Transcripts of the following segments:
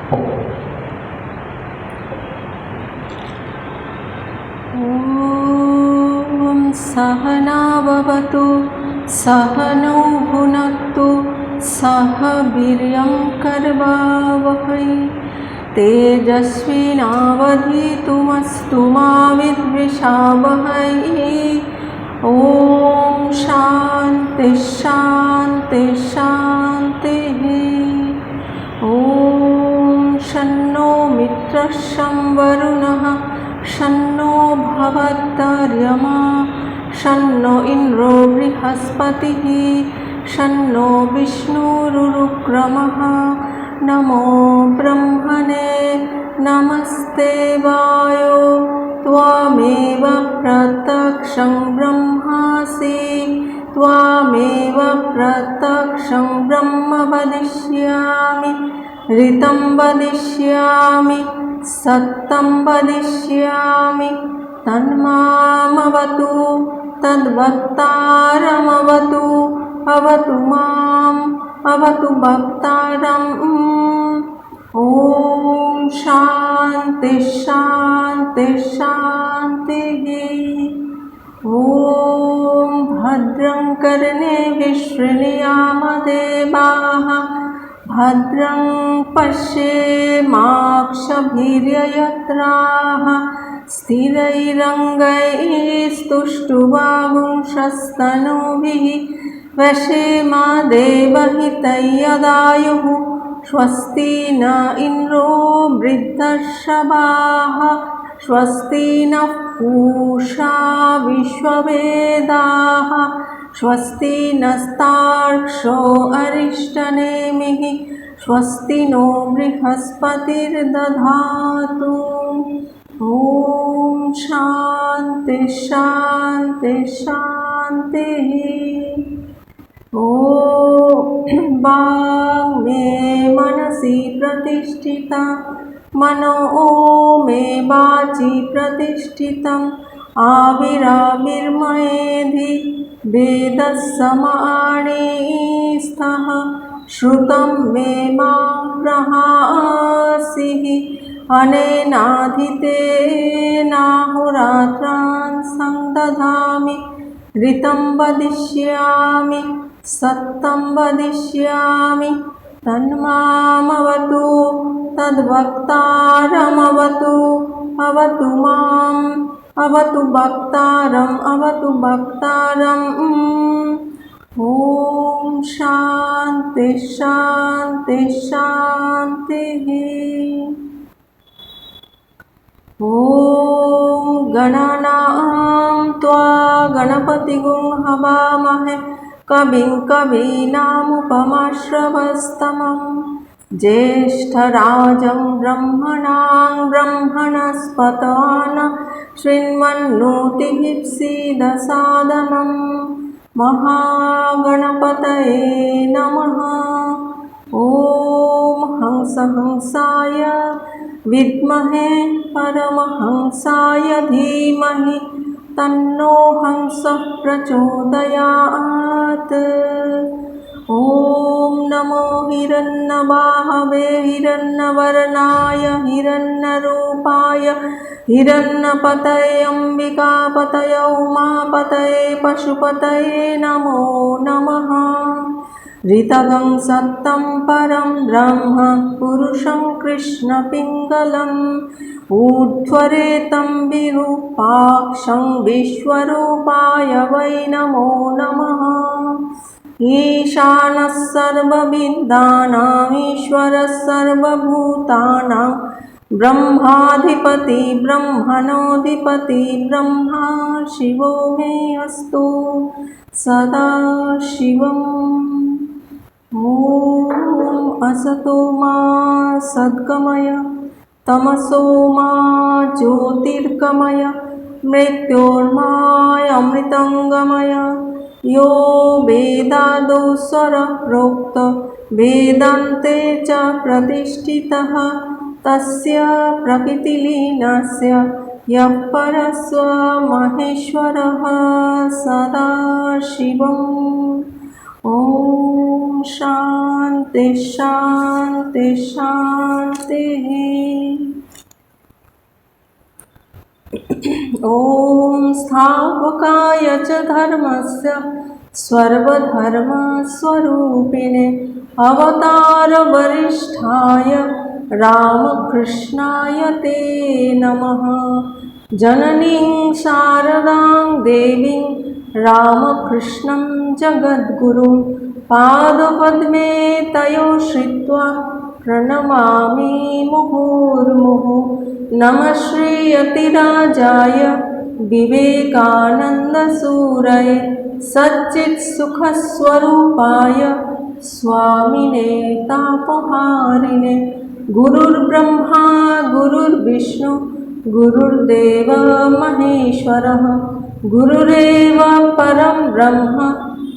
ॐ सहना भवतु सहनौ भुनक्तु सह वीर्यं करवावहै तेजस्विनावधीतमस्तु मा विद्विषावहै। ॐ शान्ति शान्ति शान्तिः। ॐ शन्नो मित्रः शं वरुणः शन्नो भवत्तर्यमा शन्नो इन्द्रो बृहस्पतिः शन्नो विष्णुरुक्रमः। नमो ब्रह्मणे नमस्ते वायो त्वमेव प्रत्यक्षं ब्रह्मासि त्वमेव प्रत्यक्षं ब्रह्म वदिष्यामि ऋतं वदिष्यामि सत्यं वदिष्यामि तन्मामवतु तद्वक्तारमवतु अवतु माम् अवतु वक्तारम्। ॐ शान्ति शान्ति शान्तिः। ॐ भद्रं कर्णेभिः शृणुयामदेवाः भद्रं पश्येमाक्षभिर्यजत्राः स्थिरैरङ्गैस्तुष्टुवागुंशस्तनूभिः वशेमा देवहितैयदायुः स्वस्ति न इन्द्रो वृद्धश्रवाः स्वस्ति नः पूषा विश्ववेदाः स्वस्ति नस्तार्क्ष्यो अरिष्टनेमिः स्वस्ति नो बृहस्पतिर्दधातु। ॐ शान्ति शान्ति शान्तिः। ॐ वाङ्मे मनसि प्रतिष्ठिता मनो मे वाचि प्रतिष्ठितम् आविराविर्मयेधि वेदः समाणिस्थः श्रुतं मे मा प्रहासिः अनेनाधितेनाहोरात्रान् संदधामि ऋतं वदिष्यामि सत्यं वदिष्यामि तन्मामवतु तद्वक्तारमवतु अवतु माम् अवतु वक्तारम् अवतु वक्तारम्। ॐ शान्ति शान्ति शान्तिः। ॐ गणानां त्वा गणपतिगुं हवामहे कविं कवीनामुपमश्रवस्तमं ज्येष्ठराजं ब्रह्मणां ब्रह्मणस्पत शृण्वन्नोतिः सीदसादनं महागणपतये नमः। ॐ हंसहंसाय विद्महे परमहंसाय धीमहि तन्नो हंसः प्रचोदयात्। ॐ नमो हिरण्यवाहवे हिरण्यवर्णाय हिरण्यरूपाय हिरण्यपतये अम्बिकापतये उमापतये पशुपतये नमो नमः। ऋतगं सत्यं परं ब्रह्म पुरुषं कृष्णपिङ्गलम् ऊर्ध्वरेतं विरूपाक्षं विश्वरूपाय वै नमो नमः। ईशानः सर्वविद्यानाम् ईश्वरः सर्वभूतानां ब्रह्माधिपति ब्रह्मणोऽधिपति ब्रह्मा शिवो मे अस्तु सदा शिवम्। ॐ असतो मा सद्गमय तमसो मा ज्योतिर्गमय मृत्योर्मामृतङ्गमय। यो वेदादौ स्वरप्रोक्त वेदान्ते च प्रतिष्ठितः तस्य प्रकृतिलीनस्य यः परस्व महेश्वरः सदा शिवम्। ॐ शान्ति शान्ति शान्तिः। ॐ स्थापकाय च धर्मस्य सर्वधर्मस्वरूपिणे अवतारवरिष्ठाय रामकृष्णाय ते नमः। जननीं शारदां देवीं रामकृष्णं जगद्गुरुं पादपद्मे तयो श्रित्वा प्रणमामि मुहुर्मुहुः। नमः श्रीयतिराजाय विवेकानन्दसूरये सच्चित्सुखस्वरूपाय स्वामिने तापहारिणे। गुरुर्ब्रह्मा गुरुर्विष्णु गुरुर्देव महेश्वरः गुरुरेव परं ब्रह्म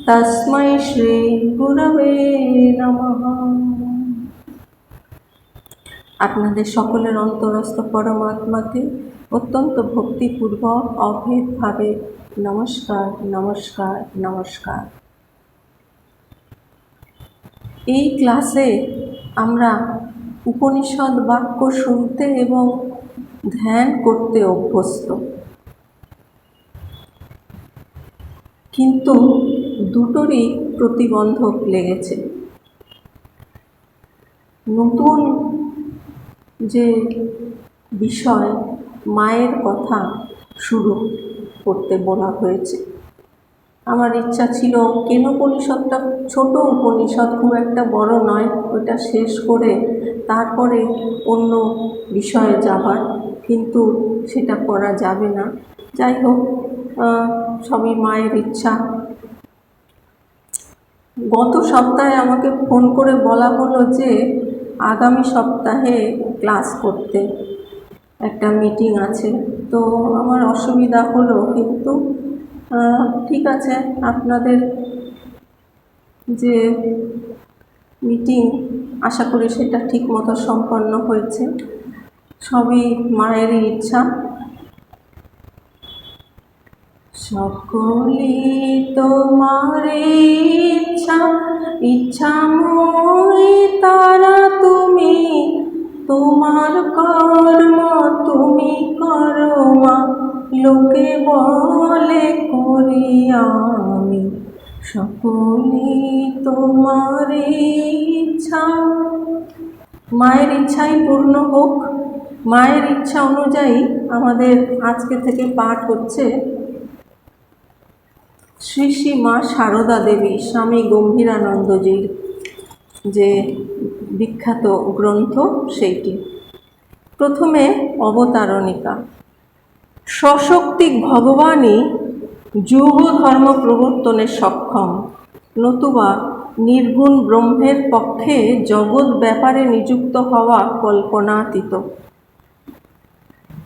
तस्मै श्री गुरवे नमः। আপনাদের সকলের অন্তরস্থ পরমাত্মাকে অত্যন্ত ভক্তিপূর্বক অভেদভাবে নমস্কার নমস্কার নমস্কার। এই ক্লাসে আমরা উপনিষদ বাক্য শুনতে এবং ধ্যান করতে অভ্যস্ত, কিন্তু দুটোরই প্রতিবন্ধক লেগেছে। নতুন যে বিষয় মায়ের কথা শুরু করতে বলা হয়েছে, আমার ইচ্ছা ছিল কেনোপনিষদটা ছোট উপনিষদ, খুব একটা বড় নয়, ওটা শেষ করে তারপরে অন্য বিষয়ে যাবার, কিন্তু সেটা করা যাবে না। যাই হোক, সবই মায়ের ইচ্ছা। গত সপ্তাহে আমাকে ফোন করে বলা হলো যে আগামী সপ্তাহে ক্লাস করতে একটা মিটিং আছে। তো আমার অসুবিধা হলো, কিন্তু ঠিক আছে, আপনাদের যে মিটিং আশা করি সেটা ঠিক মতো সম্পন্ন হয়েছে। সবই মায়েরই ইচ্ছা। সকলে তোমার ইচ্ছা ইচ্ছাময় তারা তুমি, তোমার কর্ম তুমি করো মা, লোকে বলে করি আমি। সকলে তোমার ইচ্ছা। মায়ের ইচ্ছাই পূর্ণ হোক। মায়ের ইচ্ছা অনুযায়ী আমাদের আজকে থেকে পাঠ হচ্ছে শ্রী শ্রী মা সারদা দেবী স্বামী গম্ভীরানন্দজির যে বিখ্যাত গ্রন্থ সেইটি। প্রথমে অবতারণিকা। সশক্তিক ভগবানই যুগ ধর্ম প্রবর্তনে সক্ষম, নতুবা নির্গুণ ব্রহ্মের পক্ষে জগৎ ব্যাপারে নিযুক্ত হওয়া কল্পনাতীত।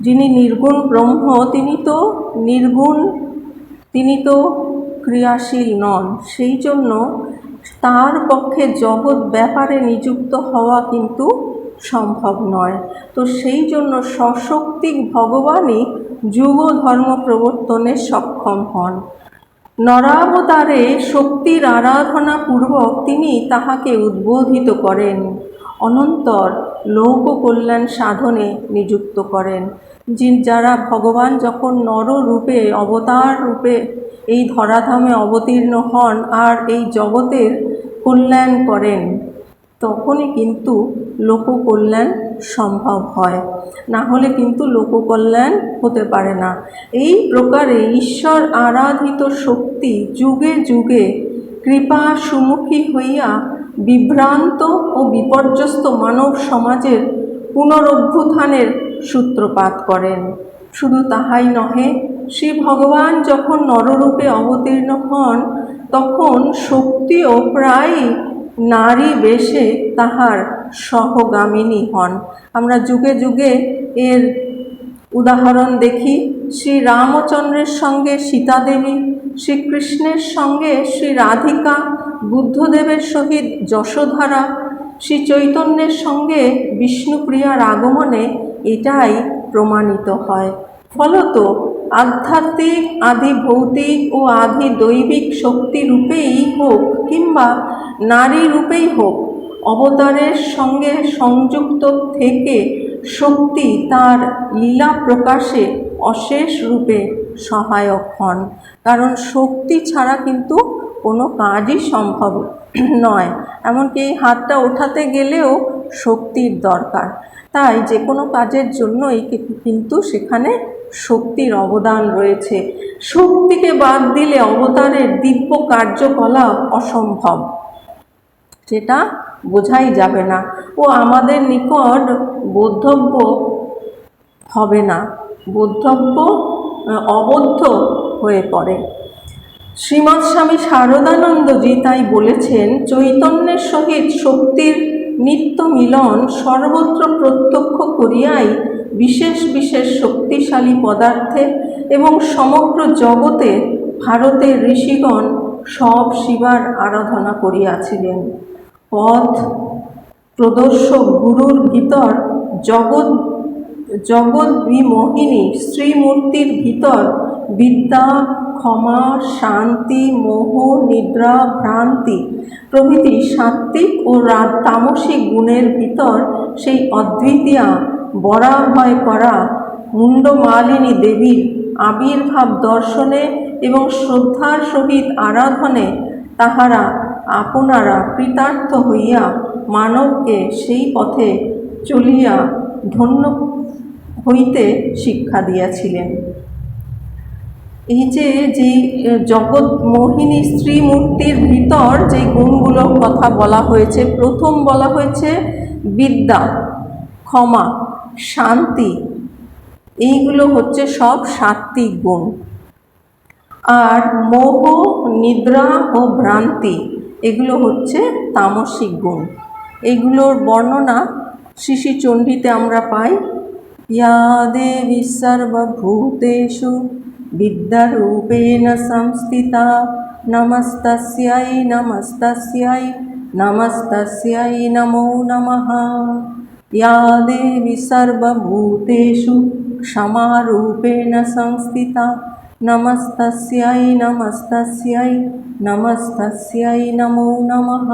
যিনি নির্গুণ ব্রহ্ম তিনি তো নির্গুণ, তিনি তো ক্রিয়াশীল নন, সেই জন্য তার পক্ষে জগৎ ব্যাপারে নিযুক্ত হওয়া কিন্তু সম্ভব নয়। তো সেই জন্য সশক্তিক ভগবানই যুগ ধর্ম প্রবর্তনে সক্ষম হন। নরাবতারে শক্তির আরাধনা পূর্বক তিনি তাহাকে উদ্বোধিত করেন, অনন্তর লোক কল্যাণ সাধনে নিযুক্ত করেন। যারা ভগবান যখন নররূপে অবতার রূপে এই ধরাধামে অবতীর্ণ হন আর এই জগতের কল্যাণ করেন, তখনই কিন্তু লোককল্যাণ সম্ভব হয়, না হলে কিন্তু লোককল্যাণ হতে পারে না। এই প্রকারে ঈশ্বর আরাধিত শক্তি যুগে যুগে কৃপা সুমুখী হইয়া বিভ্রান্ত ও বিপর্যস্ত মানব সমাজের পুনরুত্থানের সূত্রপাত করেন। শুধু তাহাই নহে, শ্রী ভগবান যখন নররূপে অবতীর্ণ হন তখন শক্তিও প্রায় নারী বেশে তাহার সহগামিনী হন। আমরা যুগে যুগে এর উদাহরণ দেখি। শ্রী রামচন্দ্রের সঙ্গে সীতা দেবী, শ্রীকৃষ্ণের সঙ্গে শ্রী রাধিকা, বুদ্ধদেবের সহিত যশোধরা, শ্রী চৈতন্যের সঙ্গে বিষ্ণুপ্রিয়ার আগমনে এটাই প্রমাণিত হয়। ফলত আধ্যাত্মিক, আধি ভৌতিক ও আধি দৈবিক শক্তি রূপেই হোক কিংবা নারী রূপেই হোক, অবতারের সঙ্গে সংযুক্ত থেকে শক্তি তার লীলা প্রকাশে অশেষ রূপে সহায়ক হন। কারণ শক্তি ছাড়া কিন্তু কোনো কাজই সম্ভব নয়। এমনকি এই হাতটা ওঠাতে গেলেও শক্তির দরকার। তাই যে কোনো কাজের জন্যই কিন্তু সেখানে শক্তির অবদান রয়েছে। শক্তিকে বাদ দিলে অবতারের দিব্য কার্যকলাপ অসম্ভব, সেটা বোঝাই যাবে না ও আমাদের নিকট বোধব্য হবে না, বোধব্য অবদ্ধ হয়ে পড়ে। শ্রীমৎ স্বামী শারদানন্দজি তাই বলেছেন, চৈতন্যের সহিত শক্তির নিত্য মিলন সর্বত্র প্রত্যক্ষ করিয়াই বিশেষ বিশেষ শক্তিশালী পদার্থে এবং সমগ্র জগতে ভারতের ঋষিগণ সব শিবার আরাধনা করিয়াছিলেন। পথ প্রদর্শক গুরুর ভিতর জগদ্বিমোহিনী শ্রীমূর্তির ভিতর বিদ্যা, ক্ষমা, শান্তি, মোহ, নিদ্রা, ভ্রান্তি প্রভৃতি সাত্ত্বিক ও তামসিক গুণের ভিতর সেই অদ্বিতীয়া বরাভয় করা মুণ্ডমালিনী দেবীর আবির্ভাব দর্শনে এবং শ্রদ্ধার সহিত আরাধনে তাহারা আপনারা কৃতার্থ হইয়া মানবকে সেই পথে চলিয়া ধন্য হইতে শিক্ষা দিয়াছিলেন। এই যেই জগৎ মোহিনী স্ত্রী মূর্তির ভিতর যে গুণগুলোর কথা বলা হয়েছে, প্রথম বলা হয়েছে বিদ্যা, ক্ষমা, শান্তি, এইগুলো হচ্ছে সব সাত্ত্বিক গুণ। আর মোহ, নিদ্রা ও ভ্রান্তি এগুলো হচ্ছে তামসিক গুণ। এগুলোর বর্ণনা শ্রী শ্রী চণ্ডীতে আমরা পাই। ইয়া দেবী সর্বভূতেষু বিদ্যারূপেণ সংস্থিতা নমস্তস্যৈ নমস্তস্যৈ নমস্তস্যৈ নমো নমঃ। ইয়া দেবী সর্বভূতেষু ক্ষমারূপেণ সংস্থিতা নমস্তস্যৈ নমস্তস্যৈ নমস্তস্যৈ নমো নমঃ।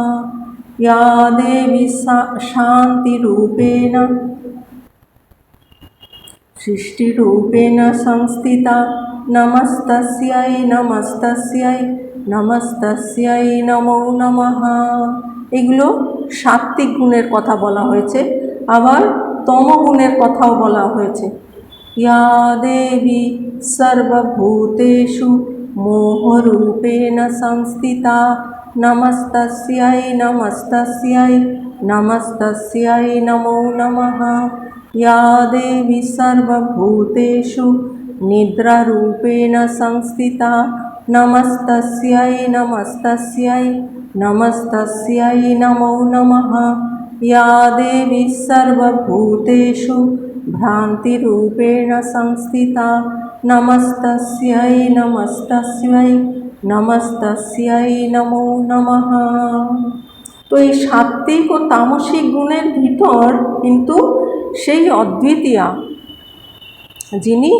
ইয়া দেবী শান্তিরূপেণ সৃষ্টিরূপেণ সংস্থিতা নমস্তস্যৈ নমস্তস্যৈ নমস্তস্যৈ নমো নমঃ। এগুলো সাত্ত্বিক গুণের কথা বলা হয়েছে। আবার তমগুণের কথাও বলা হয়েছে। ইয়া দেবী সর্বভূতেষু মোহরূপেণ সংস্থিতা নমস্তস্যৈ নমস্তস্যৈ নমস্তস্যৈ নমো নমঃ। ইয়া দেবী সর্বভূতেষু নিদ্রারূপেণ সংস্থিতা নমস্তস্যৈ নমস্তস্যৈ নমস্তস্যৈ নমো নমঃ। ইয়া দেবী সর্বভূতেষু ভ্রান্তিরূপেণ সংস্থিতা নমস্তস্যৈ নমস্তস্যৈ নমস্তস্যৈ নমো নমঃ। তো এই সাত্ত্বিক ও তামসিক গুণের ভিতর কিন্তু সেই অদ্বিতীয়া, যিনি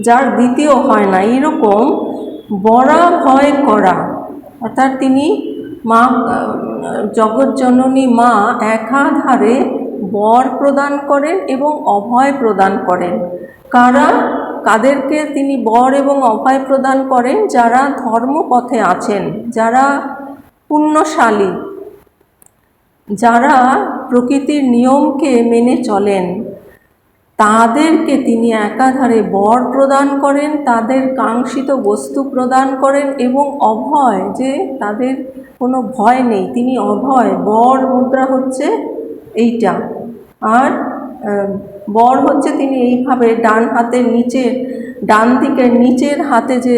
যার দ্বিতীয় হয় না, এইরকম বরাভয় করা, অর্থাৎ তিনি মা জগজ্জননী মা একাধারে বর প্রদান করেন এবং অভয় প্রদান করেন। কাদেরকে তিনি বর এবং অভয় প্রদান করেন? যারা ধর্মপথে আছেন, যারা পুণ্যশালী, যারা প্রকৃতির নিয়মকে মেনে চলেন, তাদেরকে তিনি একাধারে বর প্রদান করেন, তাদের কাঙ্ক্ষিত বস্তু প্রদান করেন এবং অভয়, যে তাদের কোনো ভয় নেই, তিনি অভয়। বর মুদ্রা হচ্ছে এইটা, আর বর হচ্ছে তিনি এইভাবে ডান হাতের নিচে, ডান দিকের নিচের হাতে যে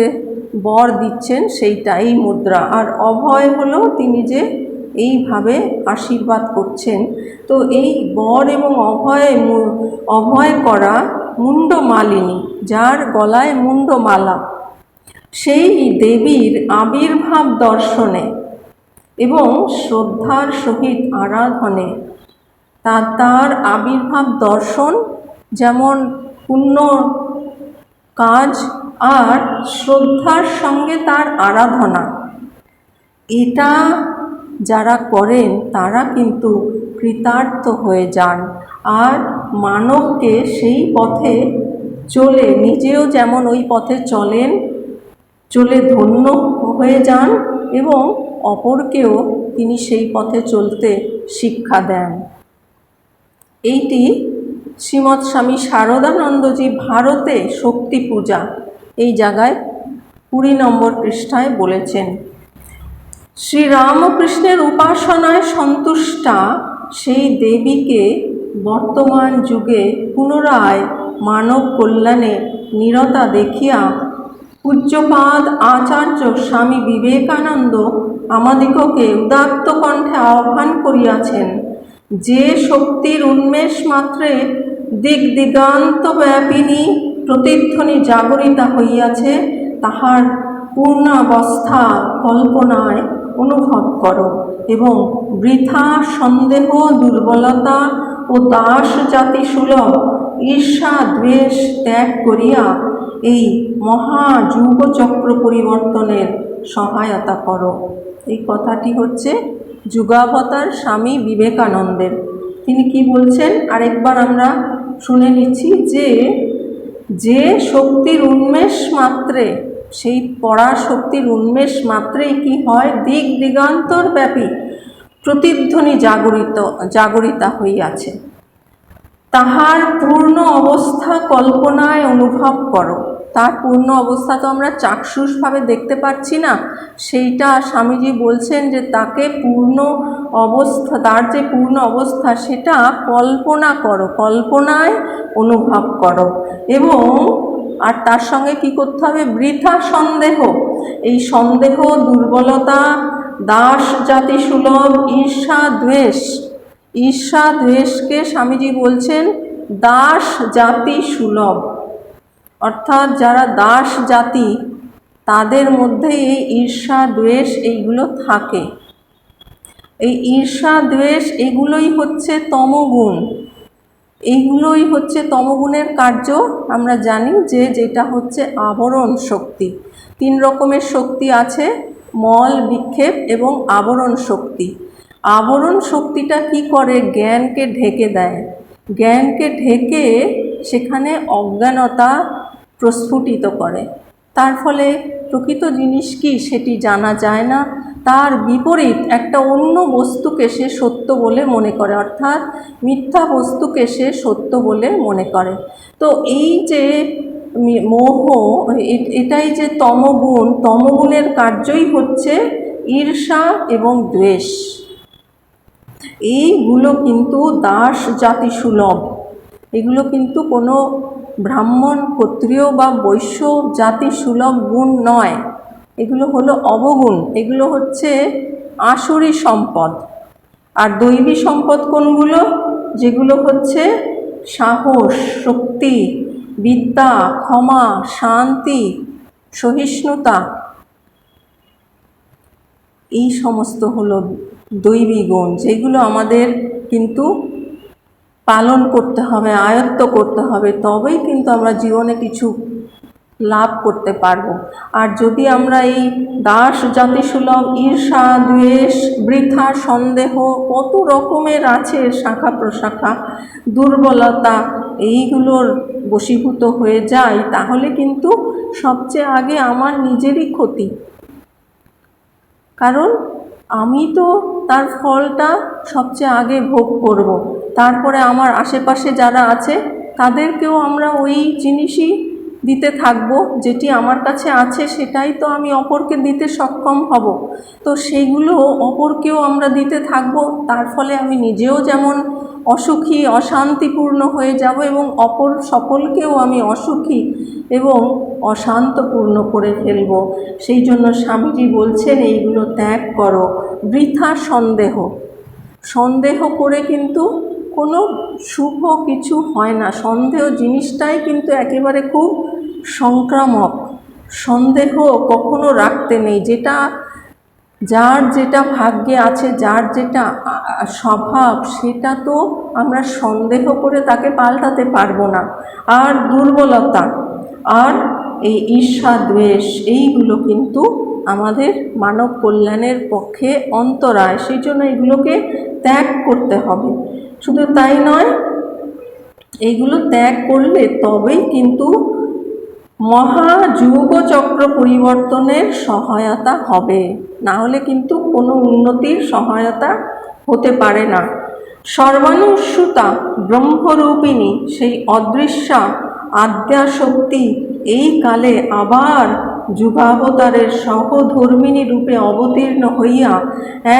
বর দিচ্ছেন সেইটা, এই মুদ্রা। আর অভয় হলো তিনি যে এইভাবে আশীর্বাদ করছেন। তো এই বর এবং অভয় করা মুণ্ডমালিনী, যার গলায় মুণ্ডমালা, সেই দেবীর আবির্ভাব দর্শনে এবং শ্রদ্ধার সহিত আরাধনে, তার আবির্ভাব দর্শন যেমন পুণ্য কাজ আর শ্রদ্ধার সঙ্গে তার আরাধনা, এটা যারা করেন তারা কিন্তু কৃতার্থ হয়ে যান আর মানবকে সেই পথে চলে, নিজেও যেমন ওই পথে চলেন, চলে ধন্য হয়ে যান এবং অপরকেও তিনি সেই পথে চলতে শিক্ষা দেন। এইটি শ্রীমৎ স্বামী শারদানন্দজি ভারতে শক্তি পূজা এই জায়গায় 20 নম্বর পৃষ্ঠায় বলেছেন। শ্রীরামকৃষ্ণের উপাসনায় সন্তুষ্টা সেই দেবীকে বর্তমান যুগে পুনরায় মানব কল্যাণে নিরতা দেখিয়া পূজ্যপাদ আচার্য স্বামী বিবেকানন্দ আমাদিগকে উদাত্ত কণ্ঠে আহ্বান করিয়াছেন, যে শক্তির উন্মেষ মাত্রে দিক দিগান্ত ব্যাপিনী প্রতিধ্বনি জাগরিতা হইয়াছে, তাহার পূর্ণাবস্থা কল্পনায় অনুভব করো এবং বৃথা সন্দেহ, দুর্বলতা ও দাস জাতি সুলভ ঈর্ষা দ্বেষ ত্যাগ করিয়া এই মহাযুগচক্র পরিবর্তনের সহায়তা করো। এই কথাটি হচ্ছে যুগাবতার স্বামী বিবেকানন্দের। তিনি কি বলছেন আরেকবার আমরা শুনে নিচ্ছি, যে শক্তির উন্মেষ মাত্রে, সেই পরাশক্তির উন্মেষ মাত্রেই কি হয়, দিক দিগান্তর ব্যাপী প্রতিধ্বনি জাগরিতা হইয়াছে, তাহার পূর্ণ অবস্থা কল্পনায় অনুভব করো। তার পূর্ণ অবস্থা তো আমরা চাক্ষুষভাবে দেখতে পাচ্ছি না, সেইটা স্বামীজি বলছেন যে তাকে পূর্ণ অবস্থা, তার যে পূর্ণ অবস্থা সেটা কল্পনা করো, কল্পনায় অনুভব করো। এবং আর তার সঙ্গে কি করতে হবে, বৃথা সন্দেহ, এই সন্দেহ, দুর্বলতা, দাস জাতি সুলভ ঈর্ষা দ্বেষ, ঈর্ষা দ্বেষকে স্বামীজি বলছেন দাস জাতি সুলভ, অর্থাৎ যারা দাস জাতি তাদের মধ্যে এই ঈর্ষা দ্বেষ এইগুলো থাকে। এই ঈর্ষা দ্বেষ এগুলোই হচ্ছে তমগুণ, এইগুলোই হচ্ছে তমগুণের কার্য। আমরা জানি যে যেটা হচ্ছে আবরণ শক্তি। 3 রকমের শক্তি আছে, মল, বিক্ষেপ এবং আবরণ শক্তি। আবরণ শক্তিটা কি করে, জ্ঞানকে ঢেকে দেয়, জ্ঞানকে ঢেকে সেখানে অজ্ঞানতা প্রস্ফুটিত করে, তার ফলে প্রকৃত জিনিস কি সেটি জানা যায় না, তার বিপরীত একটা অন্য বস্তুকে সে সত্য বলে মনে করে, অর্থাৎ মিথ্যা বস্তুকে সে সত্য বলে মনে করে। তো এই যে মোহ, এটাই যে তমগুণ, তমগুণের কার্যই হচ্ছে ঈর্ষা এবং দ্বেষ। এইগুলো কিন্তু দাস জাতি সুলভ, এগুলো কিন্তু কোনো ব্রাহ্মণ, ক্ষত্রিয় বা বৈশ্য জাতি সুলভ গুণ নয়, এগুলো হলো অবগুণ, এগুলো হচ্ছে আসুরি সম্পদ। আর দৈবী সম্পদ কোনগুলো, যেগুলো হচ্ছে সাহস, শক্তি, বিদ্যা, ক্ষমা, শান্তি, সহিষ্ণুতা, এই সমস্ত হলো দৈবী গুণ, যেগুলো আমাদের কিন্তু পালন করতে হবে, আয়ত্ত করতে হবে, তবেই কিন্তু আমরা জীবনে কিছু লাভ করতে পারবো। আর যদি আমরা এই দাস জাতি সুলভ ঈর্ষা দ্বেষ বৃথা সন্দেহ, কত রকমের আছে শাখা প্রশাখা, দুর্বলতা, এইগুলোর বশীভূত হয়ে যাই, তাহলে কিন্তু সবচেয়ে আগে আমার নিজেরই ক্ষতি। কারণ আমি তো তার ফলটা সবচেয়ে আগে ভোগ করব, তারপরে আমার আশেপাশে যারা আছে তাদেরকেও আমরা ওই জিনিসই দিতে থাকব, যেটি আমার কাছে আছে সেটাই তো আমি অপরকে দিতে সক্ষম হব। তো সেইগুলো অপরকেও আমরা দিতে থাকব, তার ফলে আমি নিজেও যেমন অসুখী, অশান্তিপূর্ণ হয়ে যাব এবং অপর সকলকেও আমি অসুখী এবং অশান্তপূর্ণ করে ফেলব। সেই জন্য স্বামীজি বলছেন এইগুলো ত্যাগ করো। বৃথা সন্দেহ, সন্দেহ করে কিন্তু কোনো শুভ কিছু হয় না। সন্দেহ জিনিসটাই কিন্তু একেবারে খুব সংক্রামক। সন্দেহ কখনো রাখতে নেই, যেটা যার যেটা ভাগ্যে আছে, যার যেটা স্বভাব, সেটা তো আমরা সন্দেহ করে তাকে পাল্টাতে পারবো না। আর দুর্বলতা আর এই ঈর্ষা দ্বেষ এইগুলো কিন্তু আমাদের মানব কল্যাণের পক্ষে অন্তরায়, সেই জন্য এগুলোকে ত্যাগ করতে হবে। শুধু তাই নয়, এইগুলো ত্যাগ করলে তবেই কিন্তু মহাযুগচক্র পরিবর্তনের সহায়তা হবে, না হলে কিন্তু কোনো উন্নতির সহায়তা হতে পারে না। সর্বানুস্যুতা ব্রহ্মরূপিণী সেই অদৃশ্যা আদ্যাশক্তি এই কালে আবার যুগাবতারের সহধর্মিণী রূপে অবতীর্ণ হইয়া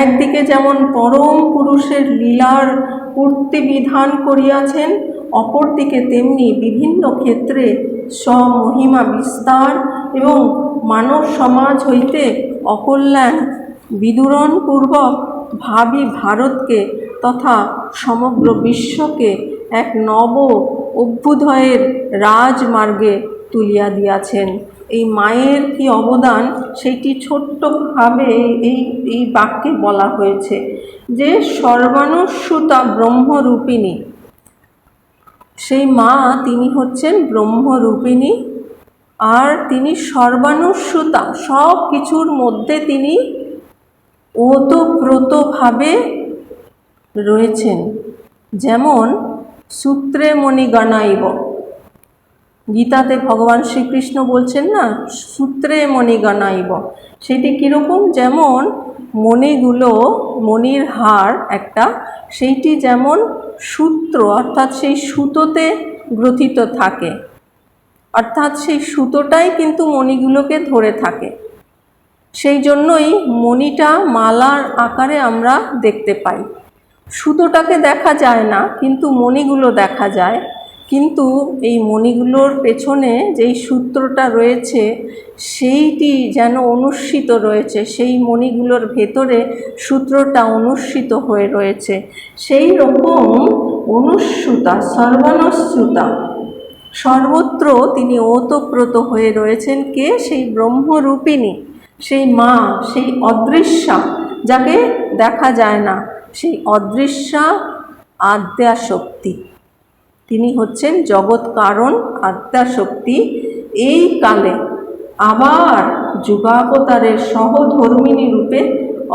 একদিকে যেমন পরম পুরুষের লীলার পূর্তি বিধান করিয়াছেন, অপরদিকে তেমনি বিভিন্ন ক্ষেত্রে স্বমহিমা বিস্তার এবং মানব সমাজ হইতে অকল্যাণ বিদূরণপূর্বক ভাবি ভারতকে তথা সমগ্র বিশ্বকে এক নব অভ্যুদয়ের রাজমার্গে তুলিয়া দিয়াছেন। এই মায়ের কি অবদান সেইটি ছোট্টভাবে এই বাক্যে বলা হয়েছে যে সর্বানুস্যুতা ব্রহ্মরূপিণী, সেই মা তিনি হচ্ছেন ব্রহ্মরূপিণী, আর তিনি সর্বানুস্যুতা, সব কিছুর মধ্যে তিনি ওতপ্রোতভাবে রয়েছেন। যেমন সূত্রে মণিগণাইব, গীতাতে ভগবান শ্রীকৃষ্ণ বলছেন না, সূত্রে মণিগণাইব, সেটি কীরকম? যেমন মণিগুলো, মণির হার একটা, সেইটি যেমন সূত্র অর্থাৎ সেই সুতোতে গ্রথিত থাকে, অর্থাৎ সেই সুতোটাই কিন্তু মণিগুলোকে ধরে থাকে। সেই জন্যই মণিটা মালার আকারে আমরা দেখতে পাই। সুতোটাকে দেখা যায় না, কিন্তু মণিগুলো দেখা যায়। কিন্তু এই মণিগুলোর পেছনে যেই সূত্রটা রয়েছে সেইটি যেন অনুস্যিত রয়েছে, সেই মণিগুলোর ভেতরে সূত্রটা অনুস্যিত হয়ে রয়েছে। সেই রকম অনুস্যুতা, সর্বানুস্যুতা, সর্বত্র তিনি ওতপ্রোত হয়ে রয়েছেন। কে? সেই ব্রহ্মরূপিণী, সেই মা, সেই অদৃশ্যা, যাকে দেখা যায় না, সেই অদৃশ্যা আদ্যাশক্তি, তিনি হচ্ছেন জগৎ কারণ আদ্যাশক্তি। এই কালে আবার যুগাবতারের সহধর্মিণী রূপে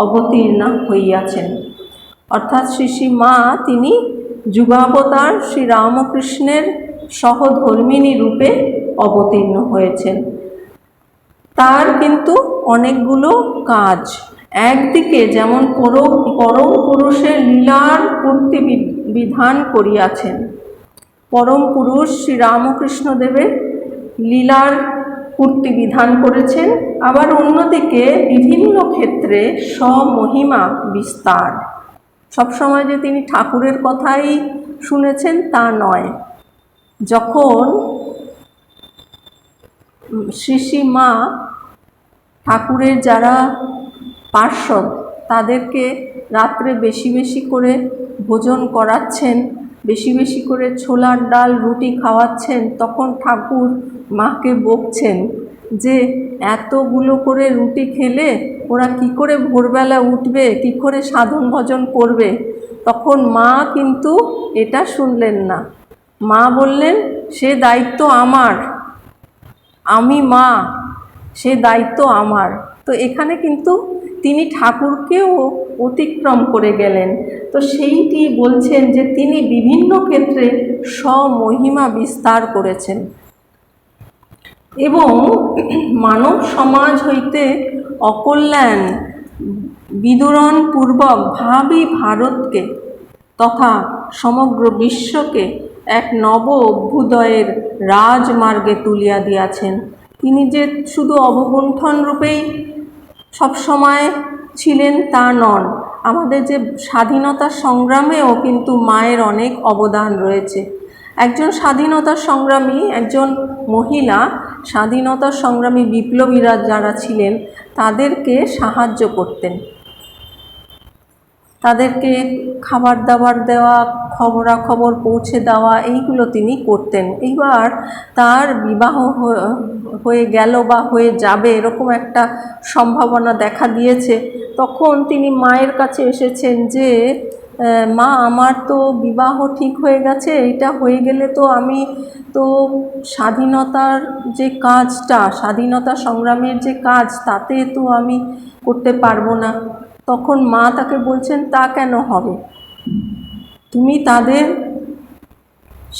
অবতীর্ণা হইয়াছেন, অর্থাৎ শ্রী মা তিনি যুগাবতার শ্রী রামকৃষ্ণের সহধর্মিণী রূপে অবতীর্ণ হয়েছেন। তার কিন্তু অনেকগুলো কাজ। একদিকে যেমন পরম পুরুষের লীলার পূর্তি বিধান করিয়াছেন, পরম পুরুষ শ্রী রামকৃষ্ণদেবের লীলার পূর্তি বিধান করেছেন। আবার অন্যদিকে বিভিন্ন ক্ষেত্রে স্বমহিমা বিস্তার। সবসময় যে তিনি ঠাকুরের কথাই শুনেছেন তা নয়। যখন শ্রী মা ঠাকুরের যারা পার্ষদ তাদেরকে রাত্রে বেশি বেশি করে ভোজন করাচ্ছেন, বেশি বেশি করে ছোলার ডাল রুটি খাওয়াচ্ছেন, তখন ঠাকুর মাকে বকছেন যে এতগুলো করে রুটি খেলে ওরা কি করে ভোরবেলা উঠবে, কি করে সাধন ভজন করবে। তখন মা কিন্তু এটা শুনলেন না। মা বললেন, সে দায়িত্ব আমার, আমি মা, সে দায়িত্ব আমার। তো এখানে কিন্তু তিনি ঠাকুরকেও অতিক্রম করে গেলেন। তো সেইটি বলছেন যে তিনি বিভিন্ন ক্ষেত্রে স্বমহিমা বিস্তার করেছেন এবং মানব সমাজ হইতে অকল্যাণ বিদূরণপূর্বক ভাবি ভারতকে তথা সমগ্র বিশ্বকে এক নব অভ্যুদয়ের রাজমার্গে তুলিয়া দিয়াছেন। তিনি যে শুধু অবগুণ্ঠন রূপেই সবসময় ছিলেন তা নন, আমাদের যে স্বাধীনতা সংগ্রামেও কিন্তু মায়ের অনেক অবদান রয়েছে। একজন স্বাধীনতা সংগ্রামী, একজন মহিলা স্বাধীনতা সংগ্রামী বিপ্লবীরা যারা ছিলেন তাদেরকে সাহায্য করতেন, তাদেরকে খাবার দাবার দেওয়া, খবরাখবর পৌঁছে দেওয়া, এইগুলো তিনি করতেন। এইবার তার বিবাহ হয়ে গেল বা হয়ে যাবে এরকম একটা সম্ভাবনা দেখা দিয়েছে, তখন তিনি মায়ের কাছে এসেছেন যে মা আমার তো বিবাহ ঠিক হয়ে গেছে, এটা হয়ে গেলে তো আমি তো স্বাধীনতার যে কাজটা, স্বাধীনতা সংগ্রামের যে কাজ, তাতে তো আমি করতে পারবো না। তখন মা তাকে বলছেন, তা কেন হবে, তুমি তাদের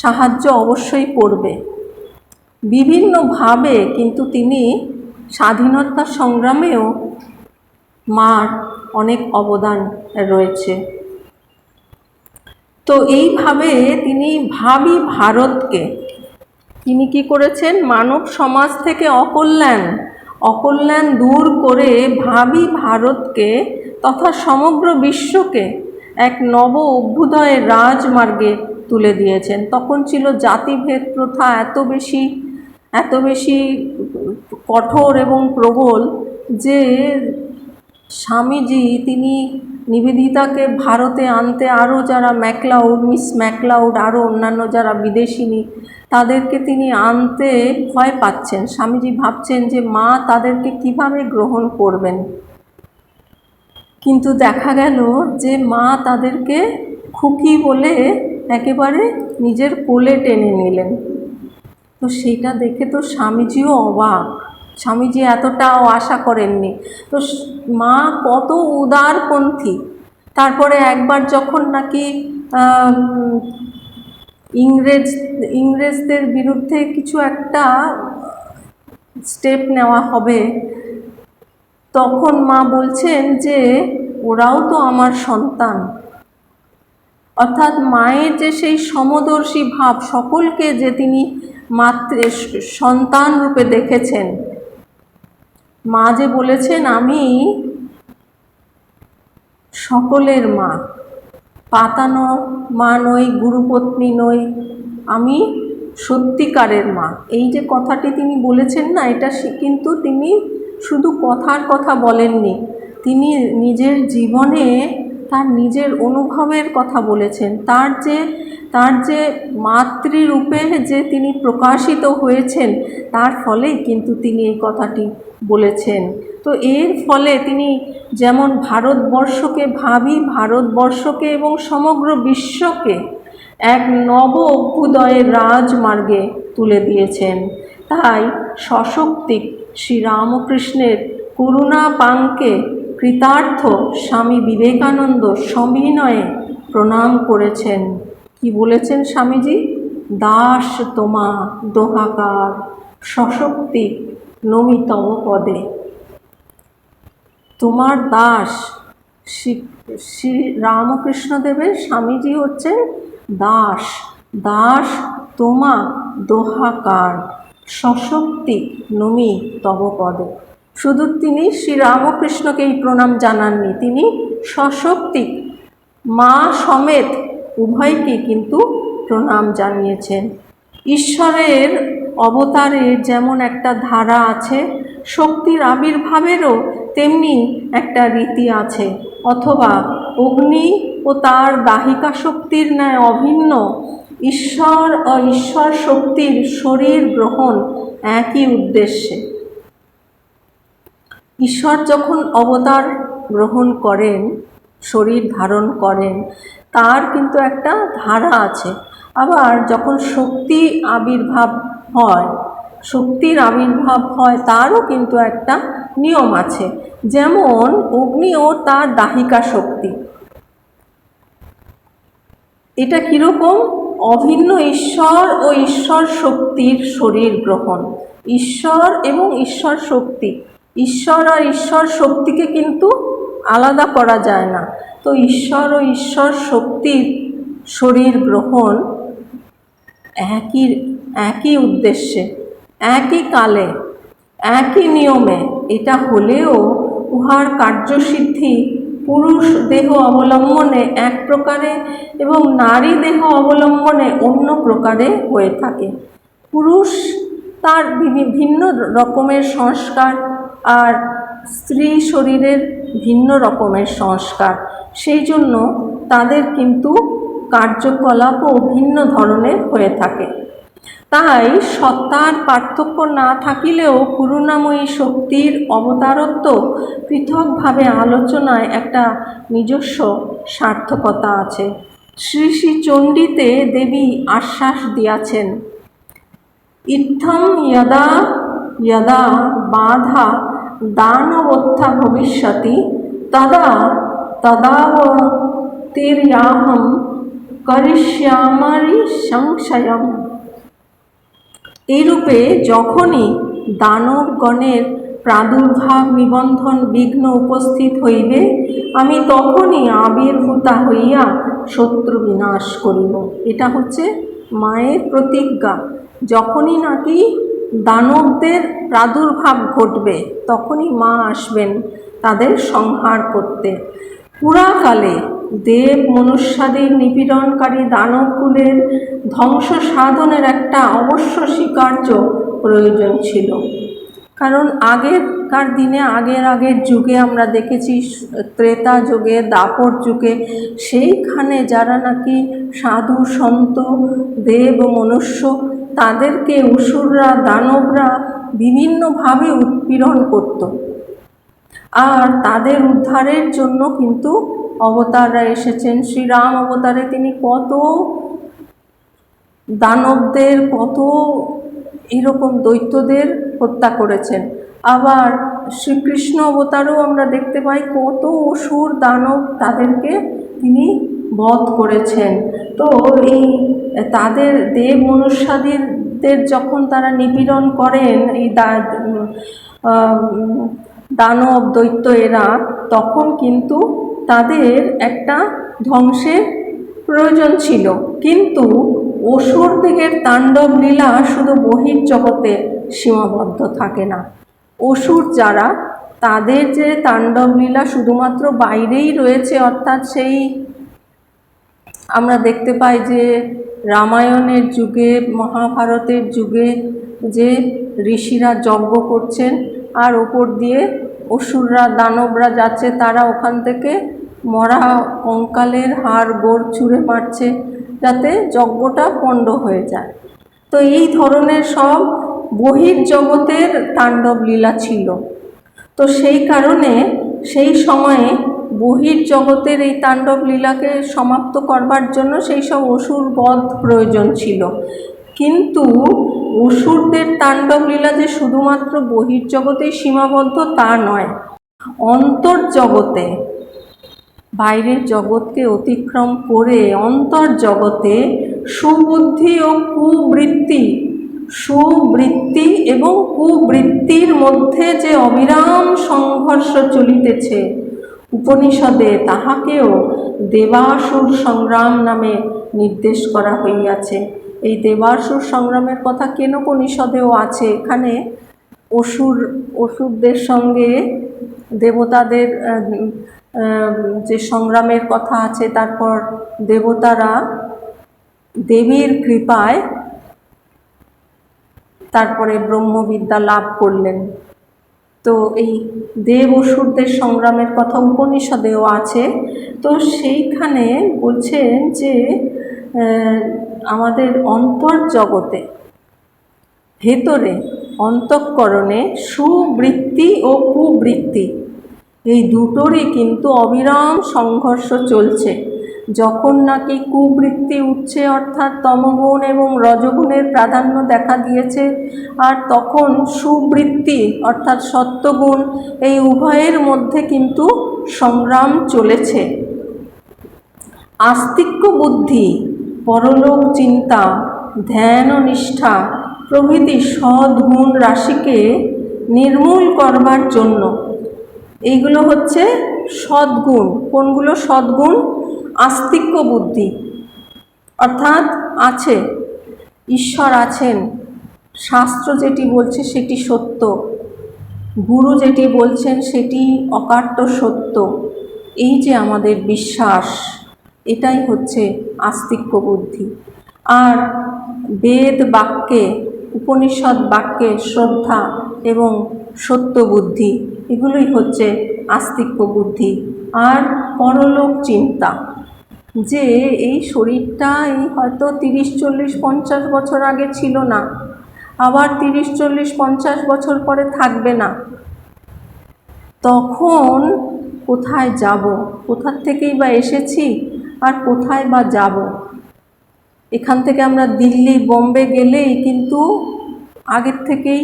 সাহায্য অবশ্যই করবে। বিভিন্নভাবে কিন্তু তিনি স্বাধীনতা সংগ্রামেও মার অনেক অবদান রয়েছে। তো এইভাবে তিনি ভাবী ভারতকে, তিনি কি করেছেন, মানব সমাজ থেকে অকল্যাণ দূর করে ভাবী ভারতকে তথা সমগ্র বিশ্বকে এক নব অভ্যুদয়ের রাজমার্গে তুলে দিয়েছেন। তখন ছিল জাতিভেদ প্রথা এত বেশি কঠোর এবং প্রবল যে স্বামীজি তিনি নিবেদিতাকে ভারতে আনতে, আরও যারা মিস ম্যাকলাউড, আরও অন্যান্য যারা বিদেশিনী, তাদেরকে তিনি আনতে ভয় পাচ্ছেন। স্বামীজি ভাবছেন যে মা তাদেরকে কিভাবে গ্রহণ করবেন, কিন্তু দেখা গেল যে মা তাদেরকে খুকি বলে একেবারে নিজের কোলে টেনে নিলেন। তো সেইটা দেখে তো স্বামীজিও অবাক, স্বামীজি এতটাও আশা করেননি। তো মা কত উদারপন্থী। তারপরে একবার যখন নাকি ইংরেজদের বিরুদ্ধে কিছু একটা স্টেপ নেওয়া হবে, তখন মা বলছেন যে ওরাও তো আমার সন্তান। অর্থাৎ মায়ের যে সেই সমদর্শী ভাব, সকলকে যে তিনি সন্তান রূপে দেখেছেন। মা যে বলেছেন, আমি সকলের মা, পাতানো মা নই, গুরুপত্নী নই, আমি সত্যিকারের মা। এই যে কথাটি তিনি বলেছেন না, এটা কিন্তু তিনি শুধু কথার কথা বলেননি, তিনি নিজের জীবনে তার নিজের অনুভবের কথা বলেছেন। তার যে মাতৃরূপে যে তিনি প্রকাশিত হয়েছেন, তার ফলেই কিন্তু তিনি এই কথাটি বলেছেন। তো এর ফলে তিনি যেমন ভারতবর্ষকে এবং সমগ্র বিশ্বকে এক নব অভ্যুদয়ের রাজমার্গে তুলে দিয়েছেন। তাই সশক্তিক শ্রীরামকৃষ্ণের করুণা পাঙ্কে কৃতার্থ স্বামী বিবেকানন্দ সবিনয়ে প্রণাম করেছেন। কি বলেছেন স্বামীজি? দাস তোমা দোহাকার, সশক্তিক নমি তব পদে। তোমার দাস শ্রী রামকৃষ্ণদেবের স্বামীজি হচ্ছেন দাস তোমা দোহাকার, সশক্তিক নমি তব পদে। শুধু তিনি শ্রী রামকৃষ্ণকেই প্রণাম জানাননি, তিনি সশক্তিক মা সমেত উভয়কে কিন্তু প্রণাম জানিয়েছেন। ঈশ্বরের অবতারের যেমন একটা ধারা আছে, শক্তির আবির্ভাবেরও তেমনি একটা রীতি আছে। অথবা অগ্নি ও তার দাহিকা শক্তির ন্যায় অভিন্ন ঈশ্বর ও ঈশ্বর শক্তির শরীর গ্রহণ একই উদ্দেশ্যে। ঈশ্বর যখন অবতার গ্রহণ করেন, শরীর ধারণ করেন, তার কিন্তু একটা ধারা আছে। আবার যখন শক্তির আবির্ভাব হয় তারও কিন্তু একটা নিয়ম আছে। যেমন অগ্নি ও তার দাহিকা শক্তি, এটা কীরকম? অভিন্ন ঈশ্বর ও ঈশ্বর শক্তির শরীর গ্রহণ। ঈশ্বর এবং ঈশ্বর শক্তি, ঈশ্বর আর ঈশ্বর শক্তিকে কিন্তু আলাদা করা যায় না। তো ঈশ্বর ও ঈশ্বর শক্তির শরীর গ্রহণ একই উদ্দেশ্যে, একই কালে, একই নিয়মে। এটা হলেও উহার কার্যসিদ্ধি পুরুষ দেহ অবলম্বনে এক প্রকারে এবং নারী দেহ অবলম্বনে অন্য প্রকারে হয়ে থাকে। পুরুষ তার ভিন্ন রকমের সংস্কার, আর স্ত্রী শরীরের ভিন্ন রকমের সংস্কার, সেই জন্য তাদের কিন্তু কার্যকলাপও ভিন্ন ধরনের হয়ে থাকে। তাই সত্তার পার্থক্য না থাকিলেও করুণাময়ী শক্তির অবতারত্ব পৃথকভাবে আলোচনায় একটা নিজস্ব সার্থকতা আছে। শ্রী শ্রী চণ্ডীতে দেবী আশ্বাস দিয়াছেন, ইত্থম যদা যদা বাধা দানবোত্থা ভবিষ্যতি তদা তদাবতীর্যাহং করিষ্যামি সংশয়ম। এইরূপে যখনই দানবগণের প্রাদুর্ভাব নিবন্ধন বিঘ্ন উপস্থিত হইবে, আমি তখনই আবির্ভূতা হইয়া শত্রু বিনাশ করিব। এটা হচ্ছে মায়ের প্রতিজ্ঞা। যখনই নাকি দানবদের প্রাদুর্ভাব ঘটবে, তখনই মা আসবেন তাদের সংহার করতে। পুরাকালে দেব মনুষ্যাদির নিপীড়নকারী দানবকুলের ধ্বংস সাধনের একটা অবশ্য স্বীকার্য প্রয়োজন ছিল। কারণ আগেরকার দিনে আগের যুগে আমরা দেখেছি, ত্রেতা যুগে, দাপর যুগে, সেইখানে যারা নাকি সাধু সন্ত দেব মনুষ্য, তাদেরকে অসুররা দানবরা বিভিন্নভাবে উৎপীড়ন করত। আর তাদের উদ্ধারের জন্য কিন্তু অবতাররা এসেছেন। শ্রীরাম অবতারে তিনি কত দানবদের, কত এরকম দৈত্যদের হত্যা করেছেন। আবার শ্রীকৃষ্ণ অবতারেও আমরা দেখতে পাই কত অসুর দানব তাদেরকে তিনি বধ করেছেন। তো এই তাদের দেব মনুষ্যাদিদের যখন তারা নিপীড়ন করেন, এই দানব দৈত্য এরা, তখন কিন্তু তাদের একটা ধ্বংসের প্রয়োজন ছিল। কিন্তু অসুরদিগের তাণ্ডব লীলা শুধু বহির্জগতে সীমাবদ্ধ থাকে না। অসুর যারা, তাদের যে তাণ্ডব লীলা শুধুমাত্র বাইরেই রয়েছে, অর্থাৎ সেই আমরা দেখতে পাই যে রামায়ণের যুগে, মহাভারতের যুগে যে ঋষিরা যজ্ঞ করছেন আর ওপর দিয়ে অসুররা দানবরা যাচ্ছে, তারা ওখান থেকে মরা কঙ্কালের হাড় গোড় ছুঁড়ে মারছে যাতে যজ্ঞটা পণ্ড হয়ে যায়। তো এই ধরনের সব বহির্জগতের তাণ্ডব লীলা ছিল। তো সেই কারণে সেই সময়ে বহির্জগতের এই তাণ্ডব লীলাকে সমাপ্ত করবার জন্য সেই সব অসুর বধ প্রয়োজন ছিল। কিন্তু অসুরদের তাণ্ডব লীলা যে শুধুমাত্র বহির্জগতেই সীমাবদ্ধ তা নয়, অন্তর্জগতে, বাইরের জগৎকে অতিক্রম করে অন্তর্জগতে সুবুদ্ধি ও সুবৃত্তি এবং কুবৃত্তির মধ্যে যে অবিরাম সংঘর্ষ চলিতেছে, উপনিষদে তাহাকেও দেবাসুর সংগ্রাম নামে নির্দেশ করা হইয়াছে। এই দেবাসুর সংগ্রামের কথা কেন উপনিষদেও আছে। এখানে অসুরদের সঙ্গে দেবতাদের যে সংগ্রামের কথা আছে, তারপর দেবতারা দেবীর কৃপায় তারপরে ব্রহ্মবিদ্যা লাভ করলেন। তো এই দেব অসুরদের সংগ্রামের কথা উপনিষদেও আছে। তো সেইখানে বলছেন যে আমাদের অন্তর্জগতে, ভেতরে অন্তঃকরণে সুবৃত্তি ও কুবৃত্তি, এই দুটোরই কিন্তু অবিরাম সংঘর্ষ চলছে। যখন নাকি কুবৃত্তি উঠছে, অর্থাৎ তমগুণ এবং রজগুণের প্রাধান্য দেখা দিয়েছে, আর তখন সুবৃত্তি অর্থাৎ সত্যগুণ, এই উভয়ের মধ্যে কিন্তু সংগ্রাম চলেছে। আস্তিক্য বুদ্ধি, পরলোক চিন্তা, ধ্যান ও নিষ্ঠা প্রভৃতি সদ্গুণ রাশিকে নির্মূল করবার জন্য, এইগুলো হচ্ছে সদ্গুণ। কোনগুলো সদ্গুণ? আস্তিক্য বুদ্ধি, অর্থাৎ আছে, ঈশ্বর আছেন, শাস্ত্র যেটি বলছে সেটি সত্য, গুরু যেটি বলছেন সেটি অকাট্য সত্য, এই যে আমাদের বিশ্বাস, এটাই হচ্ছে আস্তিক্য বুদ্ধি। আর বেদ বাক্যে, উপনিষদ বাক্যে শ্রদ্ধা এবং সত্য বুদ্ধি, এগুলোই হচ্ছে আস্তিক্য বুদ্ধি। আর পরলোক চিন্তা, যে এই শরীরটা এই হয়তো 30, 40, 50 বছর আগে ছিল না, আবার 30, 40, 50 বছর পরে থাকবে না। তখন কোথায় যাব? কোথার থেকেই বা এসেছি আর কোথায় বা যাব? এখান থেকে আমরা দিল্লি, বোম্বে গেলেই কিন্তু আগের থেকেই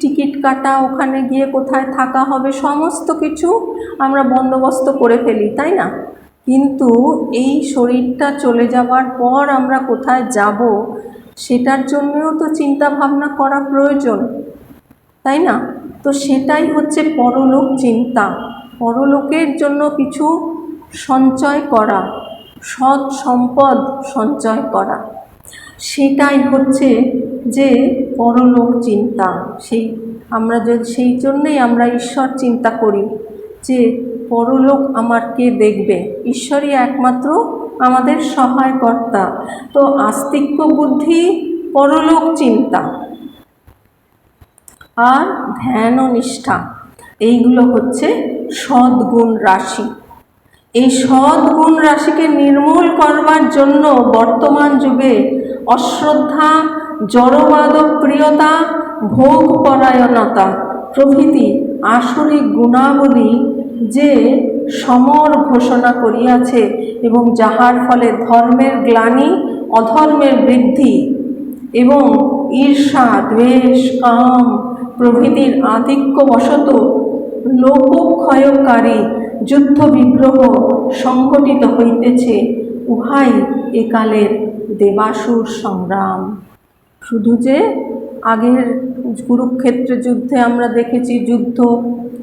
টিকিট কাটা, ওখানে গিয়ে কোথায় থাকা হবে সমস্ত কিছু আমরা বন্দোবস্ত করে ফেলি, তাই না? কিন্তু এই শরীরটা চলে যাওয়ার পর আমরা কোথায় যাব সেটার জন্যও তো চিন্তা ভাবনা করা প্রয়োজন, তাই না? তো সেটাই হচ্ছে পরলোক চিন্তা। পরলোকের জন্য কিছু সঞ্চয় করা, সৎ সম্পদ সঞ্চয় করা, সেটাই হচ্ছে যে পরলোক চিন্তা। সেই জন্যেই আমরা ঈশ্বর চিন্তা করি যে পরলোক আমার কে দেখবে, ঈশ্বরই একমাত্র আমাদের সহায়কর্তা। তো আস্তিক্য বুদ্ধি, পরলোক চিন্তা আর ধ্যান ও নিষ্ঠা, এইগুলো হচ্ছে সদ্গুণ রাশি। এই সদ্গুণ রাশিকে নির্মূল করবার জন্য বর্তমান যুগে অশ্রদ্ধা, জড়বাদ প্রিয়তা, ভোগ পরায়ণতা প্রভৃতি আসরিক গুণাবলী যে সমর ঘোষণা করিয়াছে এবং যাহার ফলে ধর্মের গ্লানি, অধর্মের বৃদ্ধি এবং ঈর্ষা, দ্বেষ, কাম প্রভৃতির আধিক্যবশত লোকক্ষয়কারী যুদ্ধ বিগ্রহ সংঘটিত হইতেছে, উহাই একালের দেবাসুর সংগ্রাম। শুধু যে আগের কুরুক্ষেত্র যুদ্ধে আমরা দেখেছি যুদ্ধ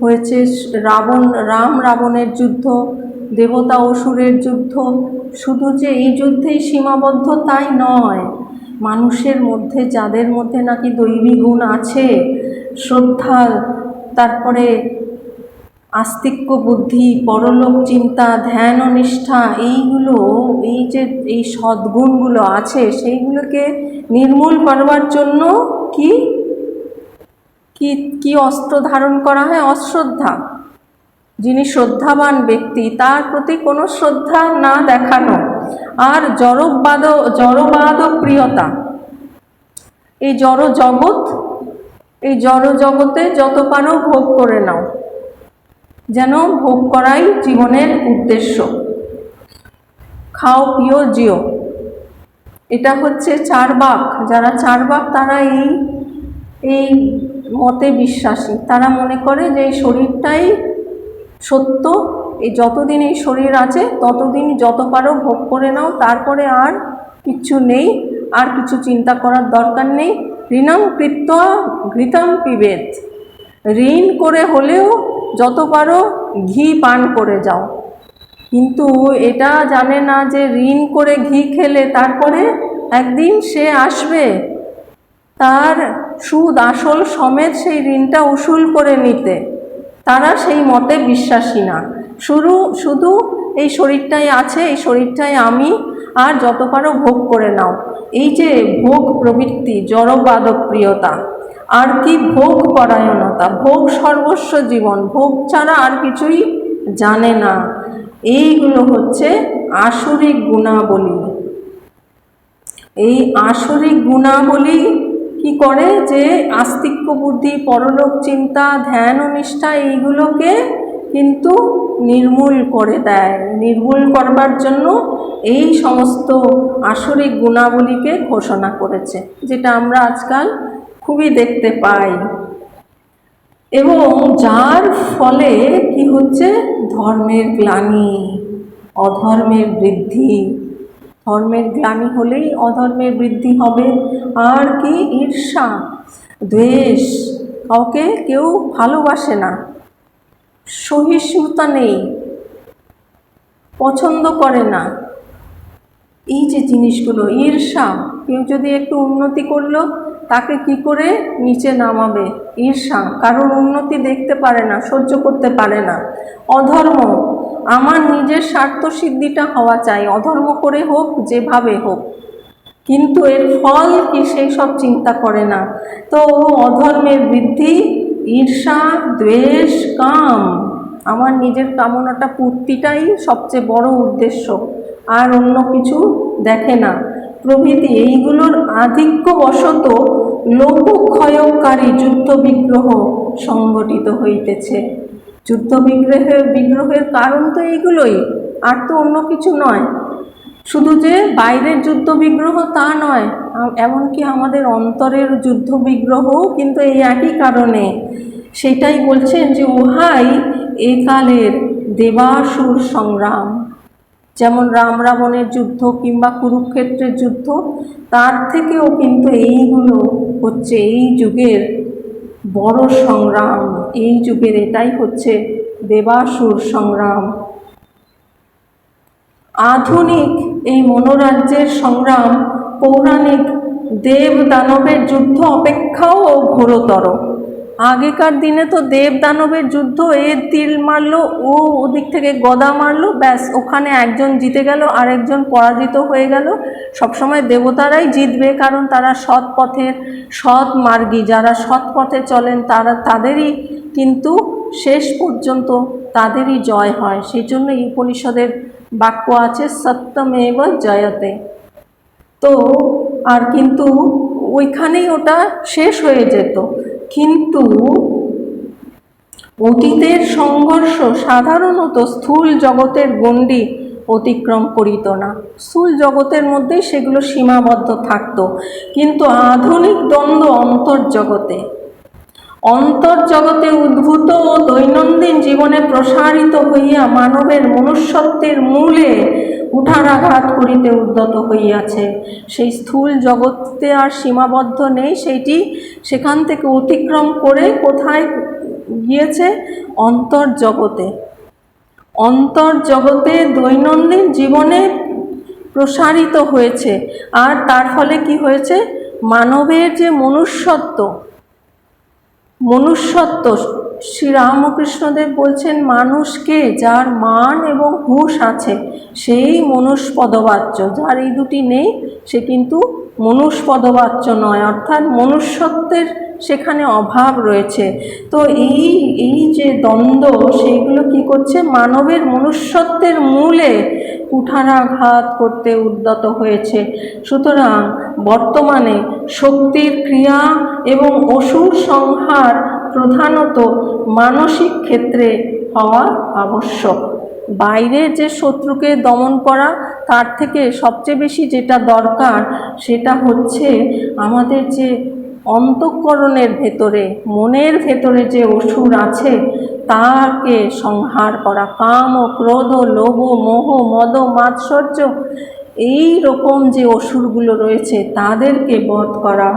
হয়েছে, রাম রাবণের যুদ্ধ, দেবতা অসুরের যুদ্ধ, শুধু যে এই যুদ্ধেই সীমাবদ্ধ তাই নয়। মানুষের মধ্যে, যাদের মধ্যে নাকি দৈবী গুণ আছে, শ্রদ্ধা, তারপরে আস্তিক্য বুদ্ধি, পরলোক চিন্তা, ধ্যান ও নিষ্ঠা, এইগুলো, এই সদ্গুণগুলো আছে, সেইগুলোকে নির্মূল করবার জন্য কি কি কি অস্ত্র ধারণ করা হয়? অশ্রদ্ধা। যিনি শ্রদ্ধাবান ব্যক্তি তার প্রতি কোনো শ্রদ্ধা না দেখানো, আর জড়বাদ প্রিয়তা। এই জড় জগতে যত পারো ভোগ করে নাও, যেন ভোগ করাই জীবনের উদ্দেশ্য। খাও, পিও, জিও, এটা হচ্ছে চার্বাক। যারা চার্বাক তারা এই মতে বিশ্বাসী। তারা মনে করে যে এই শরীরটাই সত্য, এই যতদিন এই শরীর আছে ততদিন যত পারো ভোগ করে নাও, তারপরে আর কিচ্ছু নেই, আর কিছু চিন্তা করার দরকার নেই। ঋণং কৃত্বা ঘৃতম পিবেত, ঋণ করে হলেও যত পারো ঘি পান করে যাও। কিন্তু এটা জানে না যে ঋণ করে ঘি খেলে তারপরে একদিন সে আসবে তার সুদ আসল সমেত সেই ঋণটা উসুল করে নিতে। তারা সেই মতে বিশ্বাসী না। শুধু এই শরীরটাই আছে, এই শরীরটাই আমি, আর যত পারো ভোগ করে নাও। এই যে ভোগ প্রবৃত্তি, জড়বাদ প্রিয়তা, আর কি ভোগ পরায়ণতা, ভোগ সর্বস্ব জীবন, ভোগ ছাড়া আর কিছুই জানে না। এইগুলো হচ্ছে আসরিক গুণাবলী। এই আসরিক গুণাবলী কি করে? যে আস্তিক্য বুদ্ধি, পরলোক চিন্তা, ধ্যান ও নিষ্ঠা, এইগুলোকে কিন্তু নির্মূল করে দেয়। নির্মূল করবার জন্য এই সমস্ত আসরিক গুণাবলীকে ঘোষণা করেছে, যেটা আমরা আজকাল খুবই দেখতে পাই। এবং যার ফলে কি হচ্ছে? ধর্মের গ্লানি, অধর্মের বৃদ্ধি। ধর্মের গ্লানি হলেই অধর্মের বৃদ্ধি হবে। আর কি? ঈর্ষা, দ্বেষ, কাউকে কেউ ভালোবাসে না, সহিষ্ণুতা নেই, পছন্দ করে না। এই যে জিনিসগুলো, ঈর্ষা, কেউ যদি একটু উন্নতি করলো তাকে কি করে নিচে নামাবে, ঈর্ষা, কারোর উন্নতি দেখতে পারে না, সহ্য করতে পারে না। অধর্ম, আমার নিজের স্বার্থ সিদ্ধিটা হওয়া চাই, অধর্ম করে হোক, যেভাবে হোক, কিন্তু এর ফল কি সেই সব চিন্তা করে না। তো অধর্মের বৃদ্ধি, ঈর্ষা, দ্বেষ, কাম, আমার নিজের কামনাটা পূর্তিটাই সবচেয়ে বড় উদ্দেশ্য, আর অন্য কিছু দেখে না প্রভৃতি। এইগুলোর আধিক্যবশত লোকক্ষয়কারী যুদ্ধ বিগ্রহ সংগঠিত হইতেছে। যুদ্ধ বিগ্রহের কারণ তো এইগুলোই, আর তো অন্য কিছু নয়। শুধু যে বাইরের যুদ্ধ বিগ্রহ তা নয়, এমনকি আমাদের অন্তরের যুদ্ধ বিগ্রহও কিন্তু এই একই কারণে। সেটাই বলছেন যে উহাই একালের দেবাসুর সংগ্রাম। যেমন রাম রাবণের যুদ্ধ কিংবা কুরুক্ষেত্রের যুদ্ধ, তার থেকেও কিন্তু এইগুলো হচ্ছে এই যুগের বড় সংগ্রাম। এই যুগের এটাই হচ্ছে দেবাসুর সংগ্রাম। আধুনিক এই মনোরাজ্যের সংগ্রাম পৌরাণিক দেব দানবের যুদ্ধ অপেক্ষাও ঘোরতর। আগেকার দিনে তো দেব দানবের যুদ্ধ, এ তীর মারলো, ও ওদিক থেকে গদা মারলো, ব্যাস ওখানে একজন জিতে গেল, আরেকজন পরাজিত হয়ে গেল। সবসময় দেবতারাই জিতবে, কারণ তারা সৎ পথের সৎ মার্গী, যারা সৎ পথে চলেন তাদেরই কিন্তু শেষ পর্যন্ত তাদেরই জয় হয়। সেই জন্য এই উপনিষদের বাক্য আছে সত্যমেব জয়তে। তো আর কিন্তু ওইখানেই ওটা শেষ হয়ে যেত। কিন্তু অতীতের সংঘর্ষ সাধারণত স্থূল জগতের গণ্ডি অতিক্রম করিত না, স্থূল জগতের মধ্যেই সেগুলো সীমাবদ্ধ থাকত। কিন্তু আধুনিক দ্বন্দ্ব অন্তর্জগতে উদ্ভূত ও দৈনন্দিন জীবনে প্রসারিত হইয়া মানবের মনুষ্যত্বের মূলে কুঠারাঘাত করিতে উদ্যত হইয়াছে। সেই স্থূল জগতে আর সীমাবদ্ধ নেই, সেইটি সেখান থেকে অতিক্রম করে কোথায় গিয়েছে? অন্তর্জগতে দৈনন্দিন জীবনে প্রসারিত হয়েছে। আর তার ফলে কি হয়েছে? মানবের যে মনুষ্যত্ব, শ্রীরামকৃষ্ণদেব বলছেন মানুষকে যার মান এবং হুঁশ আছে সেই মনুষ্পদবাচ্য, যার এই দুটি নেই সে কিন্তু মনুষ্পদবাচ্য নয়, অর্থাৎ মনুষ্যত্বের সেখানে অভাব রয়েছে। তো এই যে দ্বন্দ্ব, সেইগুলো কি করছে? মানবের মনুষ্যত্বের মূলে কুঠারাঘাত করতে উদ্যত হয়েছে। সুতরাং বর্তমানে শক্তির ক্রিয়া এবং অসুর সংহার প্রধানত মানসিক ক্ষেত্রে হওয়া আবশ্যক। বাইরের যে শত্রুকে দমন করা, তার থেকে সবচেয়ে বেশি যেটা দরকার সেটা হচ্ছে আমাদের যে অন্তঃকরণের ভেতরে, মনের ভেতরে যে অসুর আছে তাকে সংহার করা। কাম ও ক্রোধ ও লোভ মোহ মদ মাৎসর্য, এই রকম যে অসুরগুলো রয়েছে তাদেরকে বধ করা।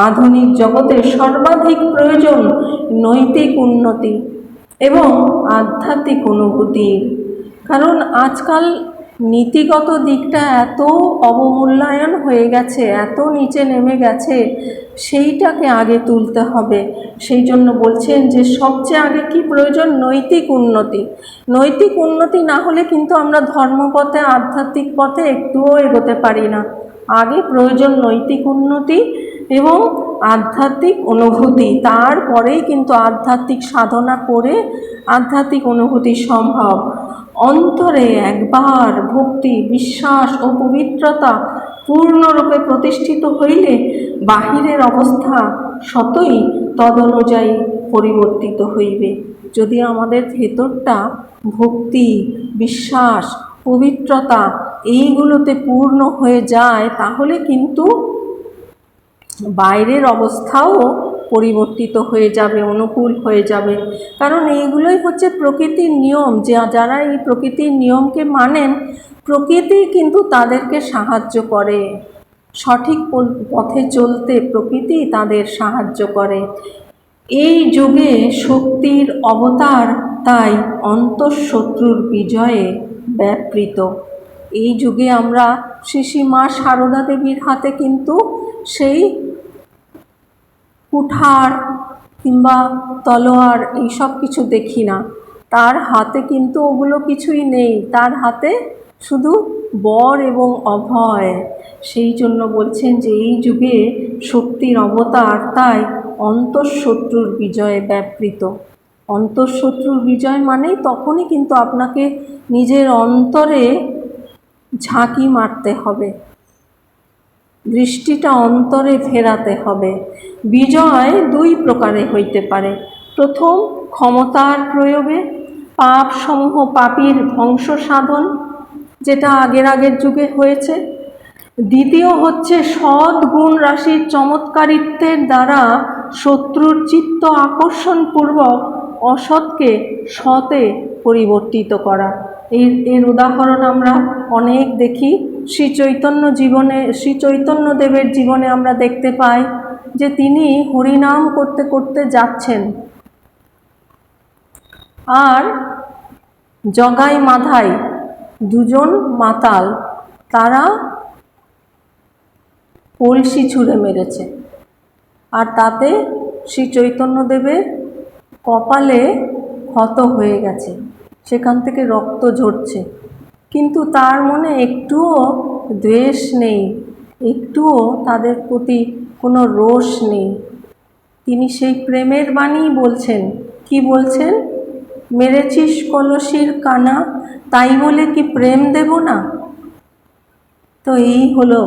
আধুনিক জগতে সর্বাধিক প্রয়োজন নৈতিক উন্নতি এবং আধ্যাত্মিক অনুভূতির। কারণ আজকাল নীতিগত দিকটা এত অবমূল্যায়ন হয়ে গেছে, এত নিচে নেমে গেছে, সেইটাকে আগে তুলতে হবে। সেই জন্য বলছেন যে সবচেয়ে আগে কি প্রয়োজন? নৈতিক উন্নতি। নৈতিক উন্নতি না হলে কিন্তু আমরা ধর্মপথে আধ্যাত্মিক পথে একটুও এগোতে পারি না। আগে প্রয়োজন নৈতিক উন্নতি এবং আধ্যাত্মিক অনুভূতি, তারপরেই কিন্তু আধ্যাত্মিক সাধনা করে আধ্যাত্মিক অনুভূতি সম্ভব। অন্তরে একবার ভক্তি, বিশ্বাস ও পবিত্রতা পূর্ণরূপে প্রতিষ্ঠিত হইলে বাহিরের অবস্থা স্বতই তদনুযায়ী পরিবর্তিত হইবে। যদি আমাদের ভেতরটা ভক্তি, বিশ্বাস, পবিত্রতা এইগুলোতে পূর্ণ হয়ে যায়, তাহলে কিন্তু বাইরের অবস্থাও পরিবর্তিত হয়ে যাবে, অনুকূল হয়ে যাবে। কারণ এইগুলোই হচ্ছে প্রকৃতির নিয়ম। যারা এই প্রকৃতির নিয়মকে মানেন, প্রকৃতি কিন্তু তাদেরকে সাহায্য করে, সঠিক পথে চলতে প্রকৃতি তাদের সাহায্য করে। এই যুগে শক্তির অবতার তাই অন্তঃশত্রুর বিজয়ে ব্যাপৃত। এই যুগে আমরা শ্রী মা সারদা দেবীর হাতে কিন্তু সেই কুঠার কিংবা তলোয়ার এইসব কিছু দেখি না, তার হাতে কিন্তু ওগুলো কিছুই নেই, তার হাতে শুধু বর এবং অভয়। সেই জন্য বলছেন যে এই যুগে শক্তির অবতার তাই অন্তঃশত্রুর বিজয়ে ব্যাপৃত। অন্তঃশত্রুর বিজয় মানেই তখনই কিন্তু আপনাকে নিজের অন্তরে ঝাঁকি মারতে হবে, দৃষ্টিটা অন্তরে ফেরাতে হবে। বিজয় দুই প্রকারে হইতে পারে। প্রথম, ক্ষমতার প্রয়োগে, পাপ সমূহ পাপীর ধ্বংস সাধন, যেটা আগের যুগে হয়েছে। দ্বিতীয় হচ্ছে সৎ গুণ রাশির চমৎকারিত্বের দ্বারা শত্রুর চিত্ত আকর্ষণপূর্বক অসৎকে সতে পরিবর্তিত করা। এর উদাহরণ আমরা অনেক দেখি। শ্রী চৈতন্যদেবের জীবনে আমরা দেখতে পাই যে তিনি হরিনাম করতে করতে যাচ্ছেন, আর জগাই মাধাই দুজন মাতাল তারা কলসি ছুঁড়ে মেরেছে, আর তাতে শ্রী চৈতন্যদেবের কপালে ক্ষত হয়ে গেছে, সেখান থেকে রক্ত ঝরছে, কিন্তু তার মনে একটুও দ্বেষ নেই, একটুও তাদের প্রতি কোনো রোষ নেই। তিনি সেই প্রেমের বাণী বলছেন। কি বলছেন? মেরেছিস কলসির কানা, তাই বলে কি প্রেম দেব না? তো এই হলো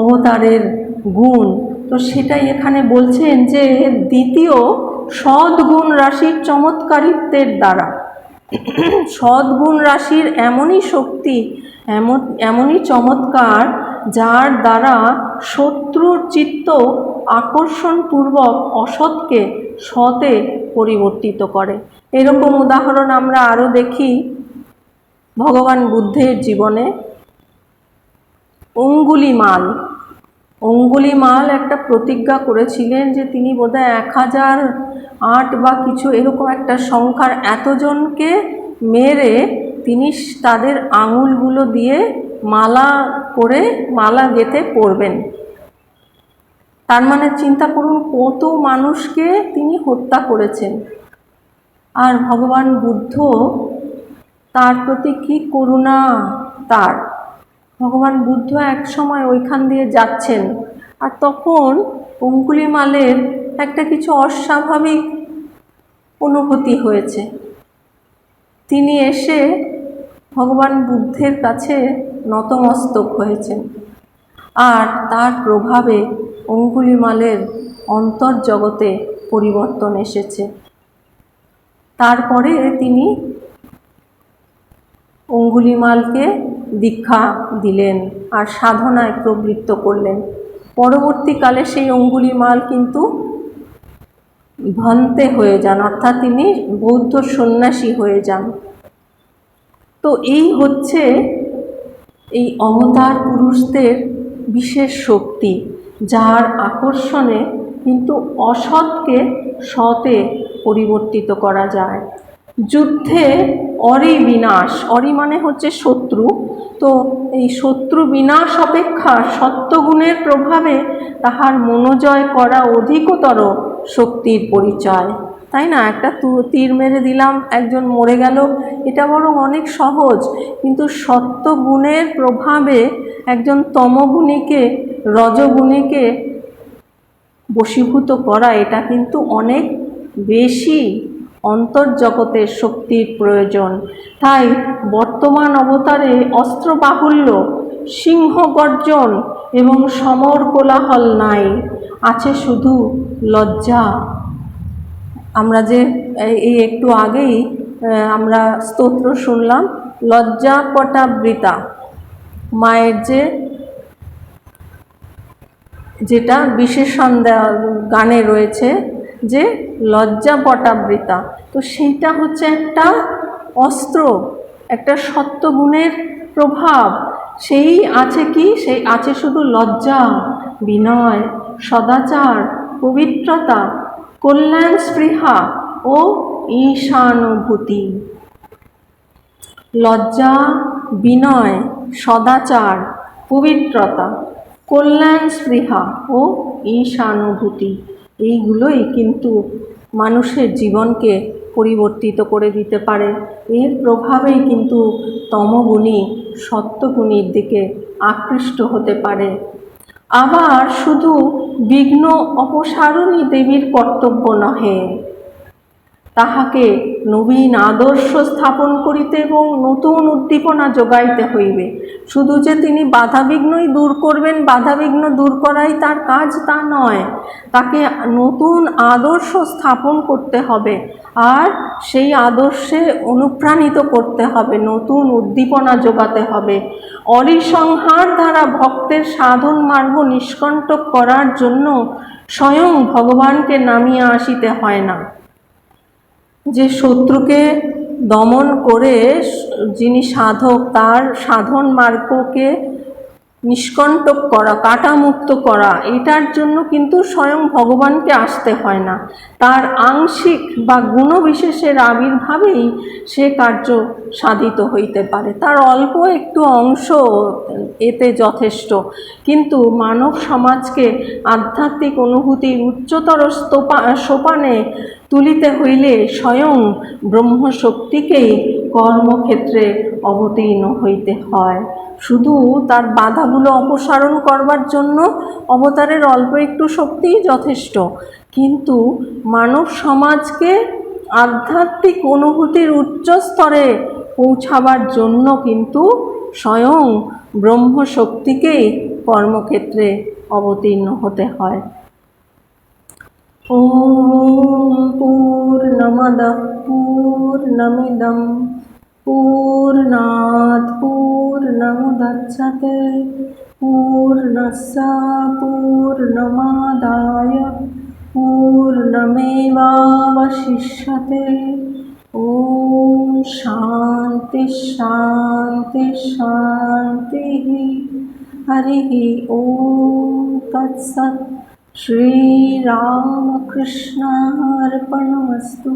অবতারের গুণ। তো সেটাই এখানে বলছেন যে দ্বিতীয়, সদ্গুণ রাশির চমৎকারিত্বের দ্বারা। সদ্গুণ রাশির এমনই শক্তি, এমনই চমৎকার, যার দ্বারা শত্রুর চিত্ত আকর্ষণপূর্বক অসৎকে সতে পরিবর্তিত করে। এরকম উদাহরণ আমরা আরও দেখি ভগবান বুদ্ধের জীবনে। অঙ্গুলিমাল একটা প্রতিজ্ঞা করেছিলেন যে তিনি বোধহয় 1008 বা কিছু এরকম একটা সংখ্যার এতজনকে মেরে তিনি তাদের আঙুলগুলো দিয়ে মালা গেঁথে পরবেন। তার মানে চিন্তা করুন কত মানুষকে তিনি হত্যা করেছেন। আর ভগবান বুদ্ধ, তার প্রতি কী করুণা তার। ভগবান বুদ্ধ এক সময় ওইখান দিয়ে যাচ্ছেন, আর তখন অঙ্গুলিমালের একটা কিছু অস্বাভাবিক অনুভূতি হয়েছে। তিনি এসে ভগবান বুদ্ধের কাছে নতমস্তক হয়েছেন, আর তার প্রভাবে অঙ্গুলিমালের অন্তর্জগতে পরিবর্তন এসেছে। তারপরে তিনি অঙ্গুলিমালকে দীক্ষা দিলেন আর সাধনায় প্রবৃত্ত করলেন। পরবর্তীকালে সেই অঙ্গুলিমাল কিন্তু ভন্তে হয়ে যান, অর্থাৎ তিনি বৌদ্ধ সন্ন্যাসী হয়ে যান। তো এই হচ্ছে এই অবতার পুরুষদের বিশেষ শক্তি, যার আকর্ষণে কিন্তু অসৎকে সতে পরিবর্তিত করা যায়। যুদ্ধে অরি বিনাশ, অরি মানে হচ্ছে শত্রু, তো এই শত্রু বিনাশ অপেক্ষা সত্যগুণের প্রভাবে তাহার মনোজয় করা অধিকতর শক্তির পরিচয়, তাই না? একটা তীর মেরে দিলাম, একজন মরে গেল, এটা বরং অনেক সহজ, কিন্তু সত্যগুণের প্রভাবে একজন তমগুণীকে রজগুণীকে বশীভূত করা, এটা কিন্তু অনেক বেশি অন্তর্জগতের শক্তির প্রয়োজন। তাই বর্তমান অবতারে অস্ত্র বাহুল্য, সিংহ গর্জন এবং সমর কোলাহল নাই, আছে শুধু লজ্জা। আমরা যে এই একটু আগেই আমরা স্তোত্র শুনলাম, লজ্জা পটাবৃতা, মায়ের যেটা বিশেষণ গানে রয়েছে যে লজ্জা পটাবৃতা, তো সেইটা হচ্ছে একটা অস্ত্র, একটা সত্যগুণের প্রভাব। সেই আছে কি? সেই আছে শুধু লজ্জা, বিনয়, সদাচার, পবিত্রতা, কল্যাণ স্পৃহা ও ঈশানুভূতি। লজ্জা, বিনয়, সদাচার, পবিত্রতা, কল্যাণ স্পৃহা ও ঈশানুভূতি, এইগুলোই কিন্তু মানুষের জীবনকে পরিবর্তিত করে দিতে পারে। এর প্রভাবেই কিন্তু তমগুণী সত্যগুণীর দিকে আকৃষ্ট হতে পারে। আবার শুধু বিঘ্ন অপসারণই দেবীর কর্তব্য নহে, তাহাকে নবীন আদর্শ স্থাপন করিতে এবং নতুন উদ্দীপনা যোগাইতে হইবে। শুধু যে তিনি বাধাবিঘ্নই দূর করবেন, বাধাবিঘ্ন দূর করাই তার কাজ, তা নয়। তাকে নতুন আদর্শ স্থাপন করতে হবে, আর সেই আদর্শে অনুপ্রাণিত করতে হবে, নতুন উদ্দীপনা যোগাতে হবে। অরিসংহার দ্বারা ভক্তের সাধন মার্গ নিষ্কণ্টক করার জন্য স্বয়ং ভগবানকে নামিয়ে আসিতে হয় না। যে শত্রুকে দমন করে যিনি সাধক, তার সাধন মার্গকে নিষ্কণ্টক করা, কাটামুক্ত করা, এটার জন্য কিন্তু স্বয়ং ভগবানকে আসতে হয় না। তার আংশিক বা গুণবিশেষের আবির্ভাবেই সে কার্য সাধিত হইতে পারে। তার অল্প একটু অংশ এতে যথেষ্ট। কিন্তু মানব সমাজকে আধ্যাত্মিক অনুভূতির উচ্চতর সোপানে তুলিতে হইলে স্বয়ং ব্রহ্মশক্তিকেই কর্মক্ষেত্রে অবতীর্ণ হইতে হয়। শুধু তার বাধাগুলো অপসারণ করবার জন্য অবতারের অল্প একটু শক্তিই যথেষ্ট, কিন্তু মানব সমাজকে আধ্যাত্মিক অনুভূতির উচ্চ স্তরে পৌঁছাবার জন্য কিন্তু স্বয়ং ব্রহ্মশক্তিকেই কর্মক্ষেত্রে অবতীর্ণ হতে হয়। ওম পূর্ণমদঃ পূর্ণমিদং পূর্ণাৎ পূর্ণমুদচ্যতে পূর্ণস্য পূর্ণমাদায় পূর্ণমেবাবশিষ্যতে। ওম শান্তি শান্তি শান্তি। হরিঃ ওম তৎসৎ। শ্রীরামকৃষ্ণার্পণমস্তু।